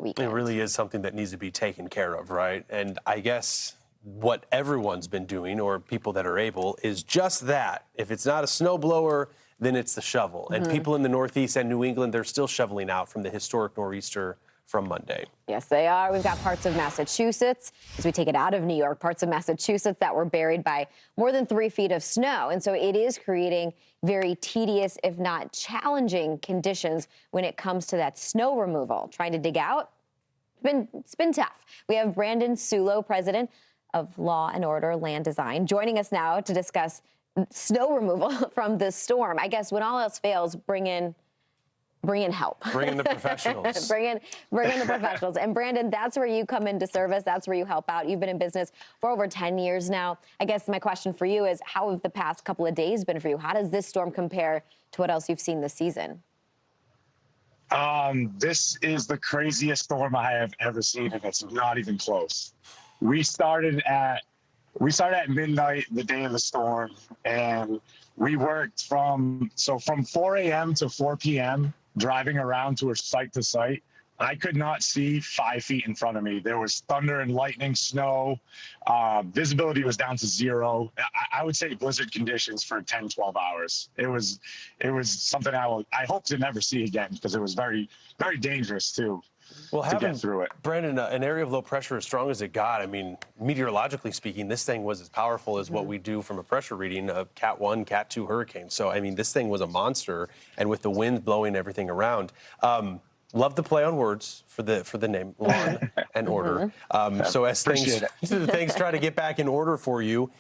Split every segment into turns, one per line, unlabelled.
weekend.
It really is something that needs to be taken care of, right? And I guess what everyone's been doing, or people that are able, is just that. If it's not a snowblower, then it's the shovel. And people in the Northeast and New England, they're still shoveling out from the historic nor'easter from Monday.
Yes, they are. We've got parts of Massachusetts, as we take it out of New York, parts of Massachusetts that were buried by more than 3 feet of snow. And so it is creating very tedious, if not challenging, conditions when it comes to that snow removal. Trying to dig out, it's been tough. We have Brandon Sullo, president of Law and Order Land Design, joining us now to discuss snow removal from this storm. I guess when all else fails, bring in help.
Bring in the professionals.
bring in the professionals. And Brandon, that's where you come into service. That's where you help out. You've been in business for over 10 years now. I guess my question for you is, how have the past couple of days been for you? How does this storm compare to what else you've seen this season?
This is the craziest storm I have ever seen, and it's not even close. We started at midnight the day of the storm, and we worked from 4 a.m. to 4 p.m. driving around to site to site. I could not see 5 feet in front of me. There was thunder and lightning, snow. Visibility was down to zero. I would say blizzard conditions for 10, 12 hours. It was something I hope to never see again, because it was very, very dangerous too.
Well,
to get through it.
Brandon, an area of low pressure as strong as it got, I mean, meteorologically speaking, this thing was as powerful as what we do from a pressure reading of Cat 1, Cat 2 hurricane. So, I mean, this thing was a monster, and with the wind blowing everything around. Love the play on words for the name, Law and Order. So as things try to get back in order for you,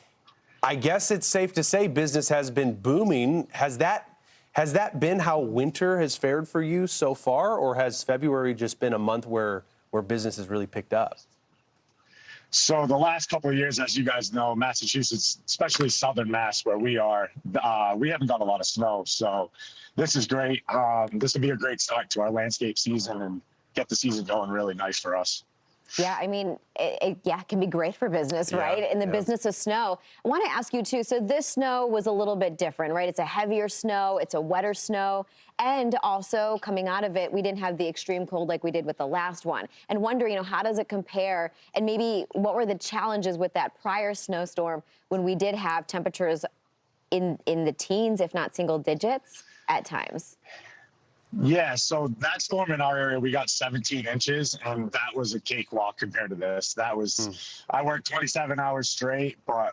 I guess it's safe to say business has been booming. Has that been how winter has fared for you so far, or has February just been a month where business has really picked up?
So the last couple of years, as you guys know, Massachusetts, especially southern Mass, where we are, we haven't got a lot of snow. So this is great. This will be a great start to our landscape season and get the season going really nice for us.
Yeah, I mean, it can be great for business, right? In the business of snow. I want to ask you, too, so this snow was a little bit different, right? It's a heavier snow, it's a wetter snow, and also coming out of it, we didn't have the extreme cold like we did with the last one. And wondering, how does it compare? And maybe what were the challenges with that prior snowstorm when we did have temperatures in the teens, if not single digits at times?
Yeah, so that storm in our area, we got 17 inches, and that was a cakewalk compared to this. That was, I worked 27 hours straight, but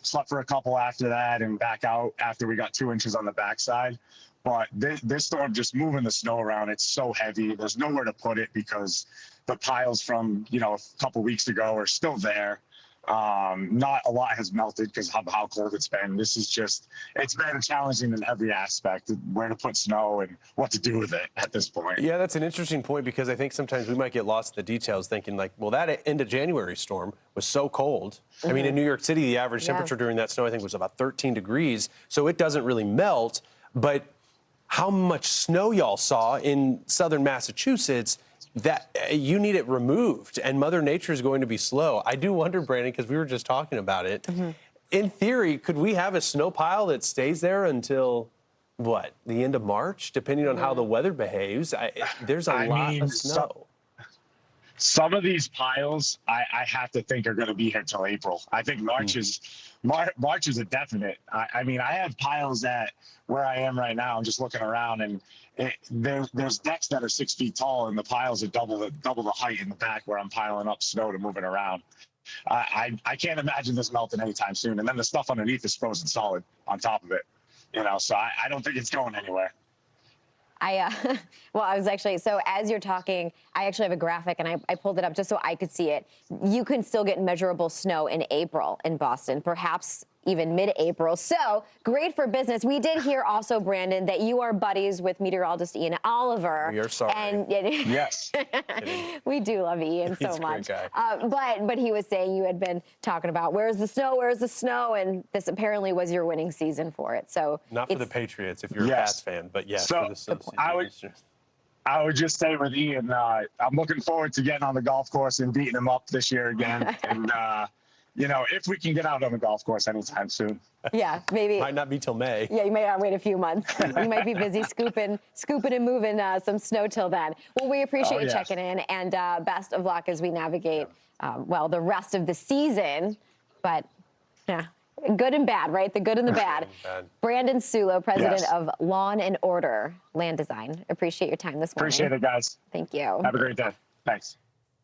slept for a couple after that and back out after we got 2 inches on the backside. But this storm, just moving the snow around, it's so heavy. There's nowhere to put it because the piles from, a couple weeks ago are still there. Not a lot has melted because of how cold it's been. This is it's been challenging in every aspect, where to put snow and what to do with it at this point.
Yeah, that's an interesting point, because I think sometimes we might get lost in the details thinking that end of January storm was so cold. I mean, in New York City, the average temperature during that snow, I think, was about 13 degrees. So it doesn't really melt. But how much snow y'all saw in southern Massachusetts, that you need it removed, and Mother Nature is going to be slow. I do wonder, Brandon, because we were just talking about it. In theory, could we have a snow pile that stays there until, the end of March, depending on how the weather behaves? There's a lot of snow.
Some of these piles, I have to think are going to be here till April. I think March is a definite. I mean, I have piles at where I am right now. I'm just looking around, and there's decks that are 6 feet tall, and the piles are double the height in the back where I'm piling up snow to move it around. I can't imagine this melting anytime soon. And then the stuff underneath is frozen solid on top of it. So I don't think it's going anywhere.
Well, I was actually, so as you're talking, I actually have a graphic, and I pulled it up just so I could see it. You can still get measurable snow in April in Boston, perhaps even mid-April. So great for business. We did hear also, Brandon, that you are buddies with meteorologist Ian Oliver.
We are sorry.
Yes.
We do love Ian so much.
He's a great guy.
But he was saying you had been talking about where's the snow, and this apparently was your winning season for it. So
not for the Patriots if you're a Pats fan, but yes, for the Association.
I would just say with Ian, I'm looking forward to getting on the golf course and beating him up this year again. And if we can get out on the golf course anytime soon.
Yeah, maybe.
Might not be till May.
Yeah, you may not wait a few months. You might be busy scooping and moving some snow till then. Well, we appreciate you checking in, and best of luck as we navigate, the rest of the season. But yeah, good and bad, right? The good and the bad. Brandon Sullo, president of Lawn and Order Land Design. Appreciate your time this morning.
Appreciate it, guys.
Thank you.
Have a great day. Thanks.